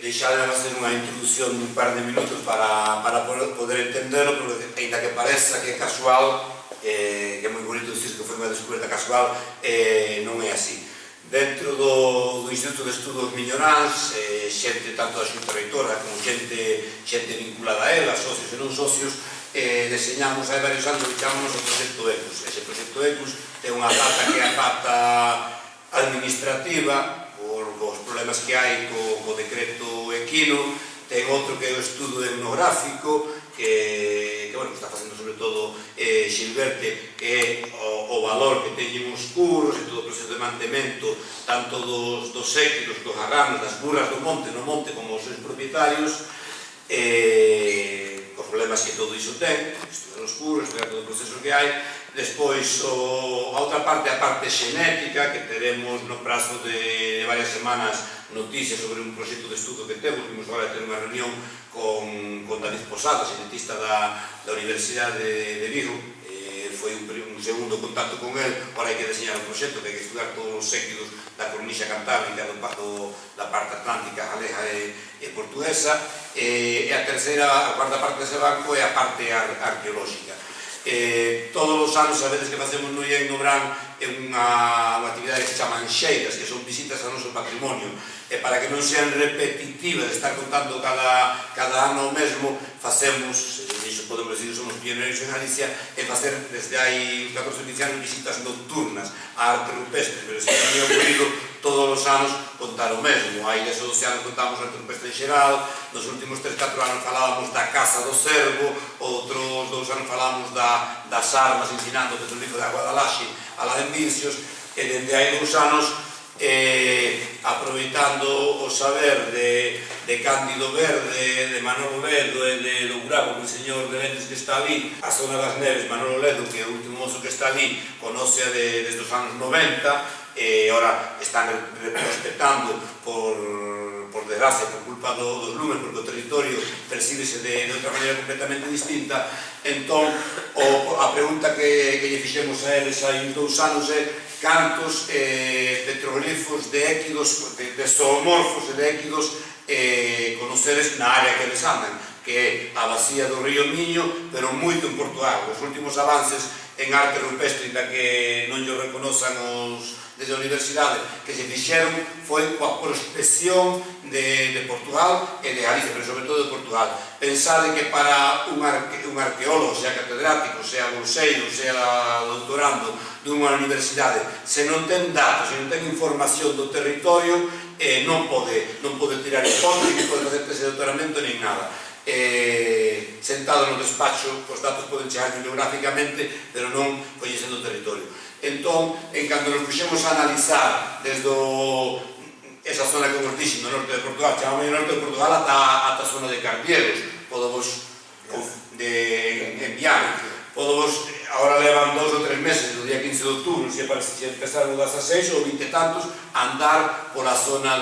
deixarme facer unha introducción dun par de minutos para poder entenderlo, porque ainda que pareza que é casual, que é moi bonito dicir que foi unha descoberta casual, non é así. Dentro do Instituto de Estudos Miñoráns, xente tanto da Xunta Reitora como xente vinculada a ela, socios e non socios, deseñamos hai varios anos que chamamos o proxecto ECUS. Ese proxecto ECUS é unha pata que é a pata administrativa, os problemas que hai co decreto equino, ten outro que é o estudo etnográfico, que está facendo sobre todo Xilberte, que é o valor que teñen os curros e todo o proceso de mantemento tanto dos séquilos, dos arranos, das burras do monte, no monte como os seus propietarios, os problemas que todo iso ten, estudar os curros, estudar todo o proceso que hai. Despois, a outra parte, a parte xenética, que teremos no prazo de varias semanas noticias sobre un proxecto de estudo que temos. Vimos agora ter unha reunión con David Posada, xenetista da Universidade de Vigo. Foi un segundo contacto con el. Agora hai que deseñar un proxecto que hai que estudar todos os séquidos da cornixa cantábrica, da parte atlántica, galega e portuguesa. E a cuarta parte dese banco é a parte arqueolóxica. Todos os anos, sabedes que facemos no IEN no Bran unha actividade que se chaman xeiras, que son visitas ao noso patrimonio, e para que non sean repetitivas de estar contando cada ano o mesmo, facemos, e iso podemos decir que somos pioneiros en Galicia, e facer desde hai uns 14 anos visitas nocturnas á arte rupestre, pero se non é ocurrido todos os anos contar o mesmo. Hai 10 ou 12 anos contamos a arte rupestre en xeral, nos últimos 3-4 anos falábamos da caza do cervo, outros 2 anos falábamos das armas ensinando o petrolífero da Guadalaxe a la de Vincios, e dende hai 2 anos aproveitando o saber de Cándido Verde, de Manolo Ledo e de Lourago, o señor de Lentes que está ali, a zona das neves. Manolo Ledo, que é o último mozo que está ali, conoce desde os anos 90, e ora están reprospectando por desgracia, por culpa dos lumes, porque o territorio percíbese de outra maneira completamente distinta. Entón, a pregunta que lle fixemos a eles hai uns 2 anos é cantos petroglifos de équidos, de zoomorfos e de équidos conocedes na área que eles andan, que é a vacía do río Miño, pero moito en Portugal. Os últimos avances en arte rupestre, inda que non lle reconozan desde a universidade, que se fixeron foi coa prospección de Portugal e de Galicia, pero sobre todo de Portugal. Pensade que para un arqueólogo, sea catedrático, sea bolseiro, sea doutorando dunha universidade, se non ten datos, se non ten información do territorio, non pode tirar hipótesis, non pode facer tese de doutoramento nin nada. Sentado no despacho, os datos poden chegar bibliográficamente, pero non coñecendo o territorio. Entón, en cando nos puxemos a analizar desde esa zona que vos dixen, no norte de Portugal, chamamos o norte de Portugal ata a zona de Cardieros, en Viana, agora levan 2 ou 3 meses, do día 15 de outubro, se empezaron das 16 ou 20 e tantos, a andar pola zona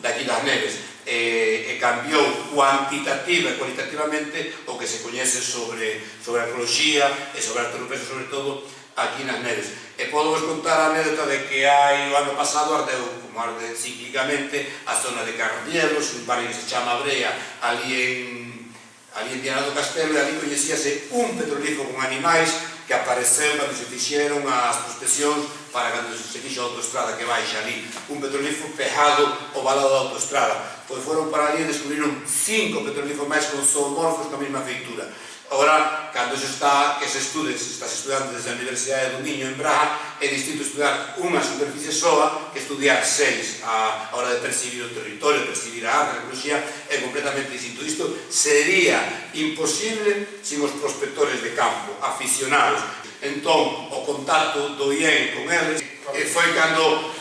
daqui das neves. E cambiou cuantitativa e cualitativamente o que se coñece sobre a arqueoloxía e sobre a arte rupestre, sobre todo aquí nas neves. E podo vos contar a anécdota de que o ano pasado ardeu, como arde cíclicamente, a zona de Cardielos, un barrio que se chama Brea, ali en Viana do Castelo, e ali coñecíase un petrolífero con animais que apareceu cando se fixeron as prospeccións para cando se fixo a autoestrada que baixa ali, un petrolífero pegado ao valado da autoestrada. Pois foron para ali e descubriron 5 petrolíferos máis con zoomorfos con a mesma feitura. Agora, cando se está estudando desde a Universidade do Miño en Braga, é distinto estudar unha superficie soa que estudiar 6. A hora de percibir o territorio, percibir a arte, a arqueoloxía, é completamente distinto. Isto sería imposible sin os prospectores de campo, aficionados. Entón, o contacto do IEN con eles foi cando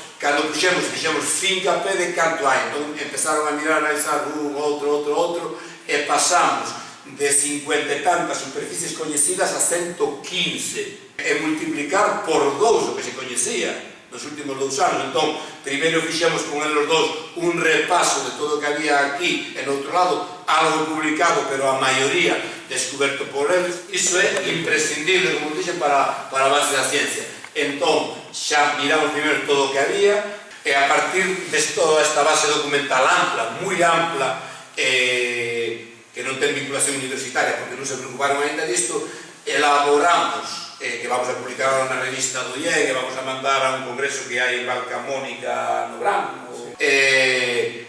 fixemos fincapé de canto hai. Entón, empezaron a mirar, a analizar un, outro, e pasamos de 50 e tantas superficies coñecidas a 115, e multiplicar por 2 o que se coñecía nos últimos 2 anos. Entón, primeiro fixemos con eles dos un repaso de todo o que había aquí, e no outro lado, algo publicado, pero a maioría descoberto por eles. Iso é imprescindible, como dixen, para a base da ciencia. Entón, xa miramos primeiro todo o que había, E a partir de toda esta base documental ampla, moi ampla, que non ten vinculación universitaria, porque non se preocuparon ainda disto, elaboramos, que vamos a publicar na revista do IEG, que vamos a mandar a un congreso que hai en Valcamónica no verano,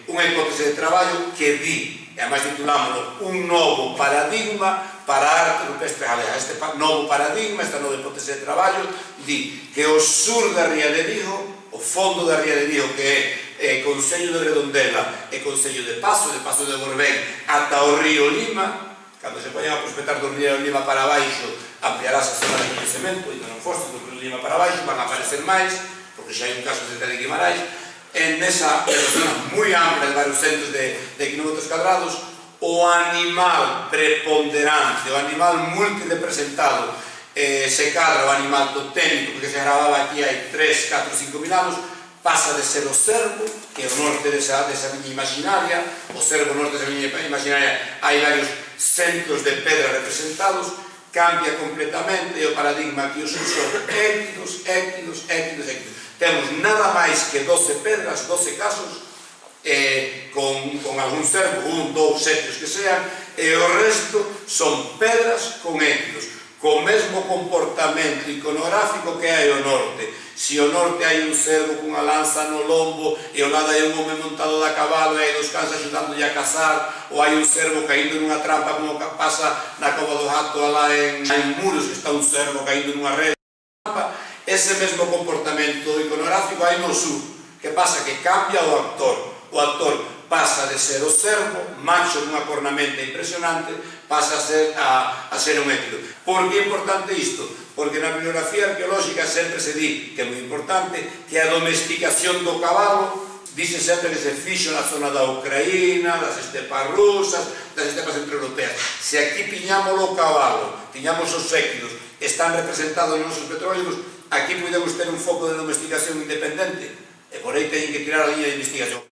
unha hipótese de traballo que di, e además titulámoslo, un novo paradigma para a arte rupestre galega. Este novo paradigma, esta nova hipótese de traballo, di que o sur da Ría de Vigo, o fondo da Ría de Vigo, que é Concello de Redondela e Concello de Paso de Borbén, ata o río Lima, cando se poñan a prospectar do río Lima para baixo, ampliarás a zona de coñecemento, e non foste do río Lima para baixo, van a aparecer máis, porque xa hai un caso de Tele Guimarães, en esa zona moi ampla de varios centros de kilómetros cadrados, o animal preponderante, o animal multirepresentado, se cadra o animal totémico, porque se grababa aquí hai 3, 4, 5 mil anos, pasa de ser o cervo, que é o norte desa viña imaginaria, o cervo norte desa viña imaginaria, hai varios centros de pedra representados, cambia completamente, e o paradigma que os son équidos. Temos nada máis que 12 pedras, 12 casos, con algún cervo, 1, 2, 7 que sean, e o resto son pedras con équidos, co mesmo comportamento iconográfico que hai ao norte. Se ao norte hai un cervo cunha lanza no lombo e ao lado hai un home montado a cabalo e hai dos cans axudándolle a cazar, ou hai un cervo caindo nunha trampa como pasa na Cova do Gato alá en Muros, que está un cervo caindo nunha rede, ese mesmo comportamento iconográfico hai no sur. Que pasa? Que cambia o actor. O actor pasa de ser o cervo, macho dunha cornamenta impresionante, pasa a ser un équido. Por que é importante isto? Porque na bibliografía arqueolóxica sempre se di, que é moi importante, que a domesticación do cabalo dice sempre que se fixo na zona da Ucraína, das estepas rusas, das estepas centroeuropeas. Se aquí tiñamos o cabalo, tiñamos os équidos, están representados nos nosos petróleos, aquí podemos ter un foco de domesticación independente, e por aí teñen que tirar a liña de investigación.